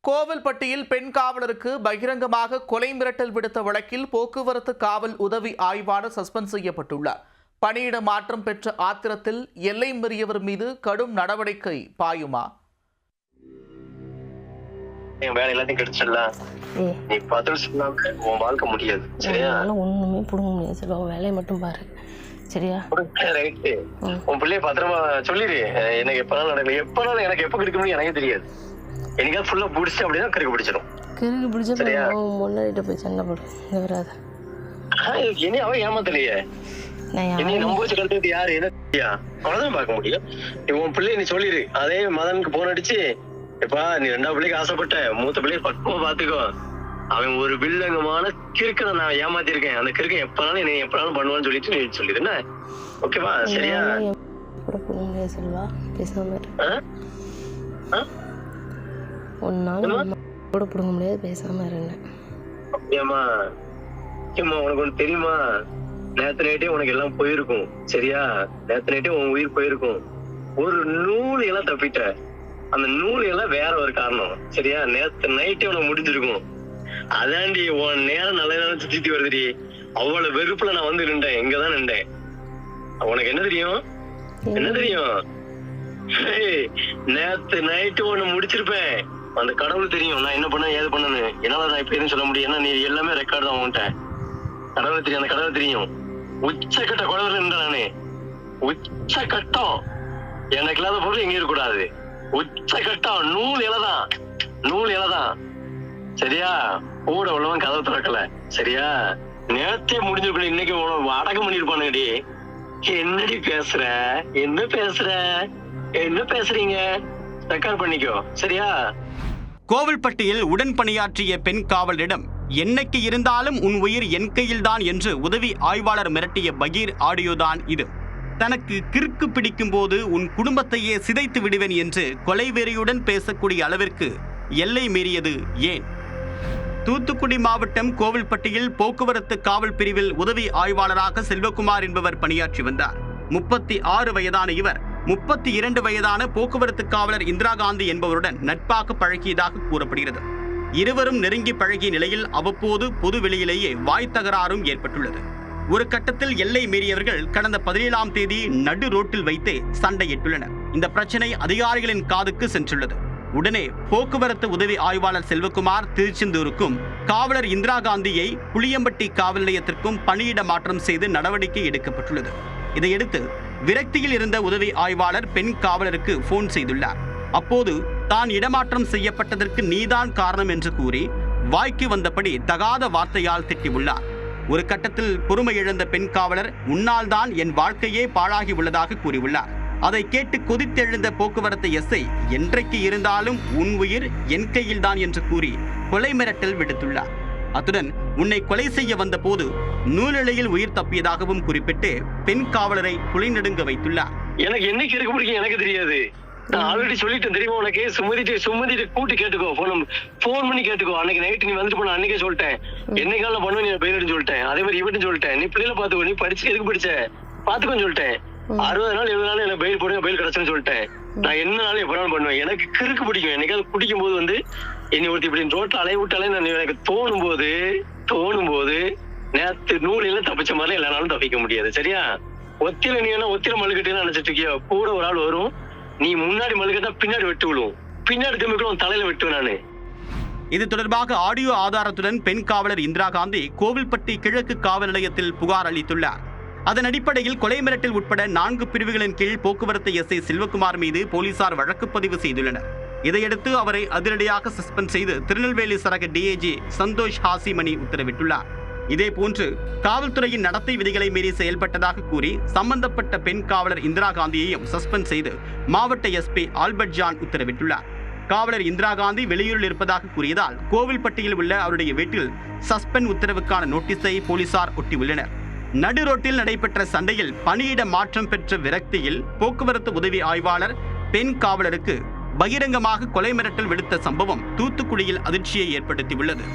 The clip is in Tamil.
கோவில்பட்டியில் பெண் காவலருக்கு பகிரங்கமாக கொலை மிரட்டல் விடுத்த வழக்கில் போக்குவரத்து காவல் உதவி ஆய்வாளர் சஸ்பெண்ட் செய்யப்பட்டுள்ளார். பணியிட மாற்றம் பெற்ற ஆத்திரத்தில் எல்லை மீறியவர் மீது கடும் நடவடிக்கை பாயுமா? வேலை எல்லாத்தையும் கிடைச்சிடலாம். நீ பதில் சொல்லாம உன் வாழ்க்கை முடியாது. சரியா? ஒண்ணுமே புடுங்க முடியாது. சரி, வேலையை மட்டும் பாரு. சரியா? ரைட்டு. உன் பிள்ளைய பத்திரமா சொல்லிடு. எனக்கு எப்பனாலும் நடக்கல, எப்பனாலும் எனக்கு எப்ப கிடைக்க முடியும் எனக்கு தெரியாது. எனக்கு ஃபுல்லா பிடிச்சி அப்படிதான் கருக்கு பிடிச்சிடும். கருக்கு பிடிச்சா முன்னாடிட்டு போய் சண்டை போடு வராத. இனி அவன் ஏமாத்தலையே. இனி நம்ப வச்சு கழுத்துட்டு யாரு என்ன அவ்வளவுதான் பார்க்க முடியும். உன் பிள்ளைய நீ சொல்லிடு. அதே மதனுக்கு போன் அடிச்சு, எப்பா நீ 2வது பிள்ளைக்கு ஆசைப்பட்ட, மூத்த பிள்ளைய பக்குவமா பாத்துக்கோ. அவன் ஒரு வில்லங்கமான கிறுக்கனை நான் ஏமாத்திருக்கேன். அந்த கிறுக்கன் எப்பனாலும் என்ன எப்பனாலும் பண்ணுவான்னு சொல்லிட்டு நீ சொல்லிடு. என்ன ஓகேவா? சரியா? செல்வா பேசாம கூட புடுங்க முடியாது. பேசாம இருந்தேன். ஏமா உனக்கு ஒண்ணு தெரியுமா? நேத்து நைட்டே உனக்கு எல்லாம் போயிருக்கும். சரியா? நேத்து நைட்டே உன் உயிர் போயிருக்கும். ஒரு நூல் எல்லாம் தப்பிட்ட. அந்த நூல் எல்லாம் வேற ஒரு காரணம். சரியா? நேத்து நைட்டே உனக்கு முடிஞ்சிருக்கும். அதாண்டி உன் நேரம் நல்ல நேரம் சுத்தி வருதுடி. அவ்வளவு வெறுப்புல நான் வந்து நின்றேன். இங்கதான் நின்றேன். உனக்கு என்ன தெரியும்? என்ன தெரியும்? நேத்து நைட்டு ஒண்ணு முடிச்சிருப்பேன். அந்த கடவுள் தெரியும் நான் என்ன பண்ண ஏது பண்ணு. என்னால நான் இப்ப எதுவும் சொல்ல முடியும். ஏன்னா நீ எல்லாமே ரெக்கார்ட் தான் உன்கிட்ட. கடவுள் தெரியும். அந்த கடவுள் தெரியும். உச்சக்கட்ட குழந்தை இருந்தேன் நானு. உச்சக்கட்டம் எனக்கு இல்லாத பொருள் எங்க இருக்கக்கூடாது. உச்சக்கட்டம் நூல் இலதான். நூல் இலதான். சரியா? கூட உள்ளவன் கதவை திறக்கல. சரியா? நேரத்தே முடிஞ்சிருக்கணும். இன்னைக்கு அடக்கம் பண்ணிருப்பானுங்கடி. என்னடி பேசுற? என்ன பேசுற? என்ன பேசுறீங்க? ரெக்கார்ட் பண்ணிக்கோ. சரியா? கோவில்பட்டியில் உடன் பணியாற்றிய பெண் காவலரிடம் என்னைக்கு இருந்தாலும் உன் உயிர் என் கையில்தான் என்று உதவி ஆய்வாளர் மிரட்டிய பகீர் ஆடியோதான் இது. தனக்கு கிறுக்கு பிடிக்கும் போது உன் குடும்பத்தையே சிதைத்து விடுவேன் என்று கொலைவெறியுடன் பேசக்கூடிய அளவிற்கு எல்லை மீறியது ஏன்? தூத்துக்குடி மாவட்டம் கோவில்பட்டியில் போக்குவரத்து காவல் பிரிவில் உதவி ஆய்வாளராக செல்வகுமார் என்பவர் பணியாற்றி வந்தார். 36 வயதான இவர் 32 வயதான போக்குவரத்து காவலர் இந்திரா காந்தி என்பவருடன் நட்பாக பழகியதாக கூறப்படுகிறது. இருவரும் நெருங்கி பழகிய நிலையில் அவ்வப்போது பொது வெளியிலேயே வாய் தகராறும் ஏற்பட்டுள்ளது. ஒரு கட்டத்தில் எல்லை மீறியவர்கள் கடந்த 17ஆம் தேதி நடு ரோட்டில் வைத்தே சண்டையிட்டுள்ளனர். இந்த பிரச்சனை அதிகாரிகளின் காதுக்கு சென்றுள்ளது. உடனே போக்குவரத்து உதவி ஆய்வாளர் செல்வகுமார் திருச்செந்தூருக்கும் காவலர் இந்திரா காந்தியை புளியம்பட்டி காவல் நிலையத்திற்கும் பணியிட மாற்றம் செய்து நடவடிக்கை எடுக்கப்பட்டுள்ளது. இதையடுத்து விரக்தியில் இருந்த உதவி ஆய்வாளர் பெண் காவலருக்கு போன் செய்துள்ளார். அப்போது தான் இடமாற்றம் செய்யப்பட்டதற்கு நீதான் காரணம் என்று கூறி வாய்க்கு வந்தபடி தகாத வார்த்தையால் திட்டியுள்ளார். ஒரு கட்டத்தில் பொறுமை இழந்த பெண் காவலர் உன்னால் தான் என் வாழ்க்கையே பாழாகி உள்ளதாக கூறியுள்ளார். அதை கேட்டு கொதித்தெழுந்த போக்குவரத்து எஸ்ஐ என்றைக்கு இருந்தாலும் உன் உயிர் என் கையில்தான் என்று கூறி கொலை மிரட்டல் விடுத்துள்ளார். அத்துடன் உன்னை கொலை செய்ய வந்த போது நூலிழையில் உயிர் தப்பியதாகவும் குறிப்பிட்டு பெண் காவலரை குலைநடுங்க வைத்துள்ளார். எனக்கு என்னைக்கு இருக்க பிடிக்கும் எனக்கு தெரியாது. நான் ஆல்ரெடி சொல்லிட்டேன் தெரியுமா உனக்கு. சுமதிட்டு கூட்டு கேட்டுக்கோ. போன் பண்ணி கேட்டுக்கோ. அன்னைக்கு நைட்டு நீ வந்துட்டு போன அன்னைக்கே சொல்லிட்டேன். என்னைக்கால பண்ணுவேன் நீ பெயர் சொல்லிட்டேன். அதே மாதிரி இவட்டும் சொல்லிட்டேன். நீ பிள்ளைல பாத்துக்கோ. நீ படிச்சு எதுக்கு படிச்ச பாத்துக்கோன்னு சொல்லிட்டேன். 60 நாள் 70 நாள் எனக்கு பெயில் போடுங்க பெயில் கிடைச்சுன்னு சொல்லிட்டேன். நான் என்ன நாளும் எப்பனாலும் பண்ணுவேன். எனக்கு கிறுக்கு பிடிக்கும். என்னைக்காவது குடிக்கும் போது வந்து என்னை ஒருத்தி இப்படி ரோட்ல அலைய விட்டாலே நான் எனக்கு தோணும் போது நேத்து நூலில தப்பிச்ச மாதிரி எல்லா நாளும் தப்பிக்க முடியாது. சரியா? ஒத்தில நீ என்ன ஒத்தில மல்லுக்கட்டேன்னு நினைச்சிட்டு இருக்கியோ. கூட ஒரு ஆள் வரும். நீ முன்னாடி மல்லுக்கட்டா பின்னாடி வெட்டு விழுவும். பின்னாடி திரும்பிக்கும் உன் தலையில வெட்டுவேன் நானு. இது தொடர்பாக ஆடியோ ஆதாரத்துடன் பெண் காவலர் இந்திரா காந்தி கோவில்பட்டி கிழக்கு காவல் நிலையத்தில் புகார் அளித்துள்ளார். அதன் அடிப்படையில் கொலை மிரட்டல் உட்பட 4 பிரிவுகளின் கீழ் போக்குவரத்து எஸ்ஐ செல்வகுமார் மீது போலீசார் வழக்கு பதிவு செய்துள்ளனர். இதையடுத்து அவரை அதிரடியாக சஸ்பெண்ட் செய்து திருநெல்வேலி சரக டிஐஜி சந்தோஷ் ஹாசிமணி உத்தரவிட்டுள்ளார். இதேபோன்று காவல்துறையின் நடத்தை விதிகளை மீறி செயல்பட்டதாக கூறி சம்பந்தப்பட்ட பெண் காவலர் இந்திரா காந்தியையும் சஸ்பெண்ட் செய்து மாவட்ட எஸ்பி ஆல்பர்ட் ஜான் உத்தரவிட்டுள்ளார். காவலர் இந்திரா காந்தி வெளியூரில் இருப்பதாக கூறியதால் கோவில்பட்டியில் உள்ள அவருடைய வீட்டில் சஸ்பெண்ட் உத்தரவுக்கான நோட்டீஸை போலீசார் ஒட்டியுள்ளனர். நடு ரோட்டில் நடைபெற்ற சண்டையில் பணியிட மாற்றம் பெற்ற விரக்தியில் போக்குவரத்து உதவி ஆய்வாளர் பெண் காவலருக்கு பகிரங்கமாக கொலை மிரட்டல் விடுத்த சம்பவம் தூத்துக்குடியில் அதிர்ச்சியை ஏற்படுத்தியுள்ளது.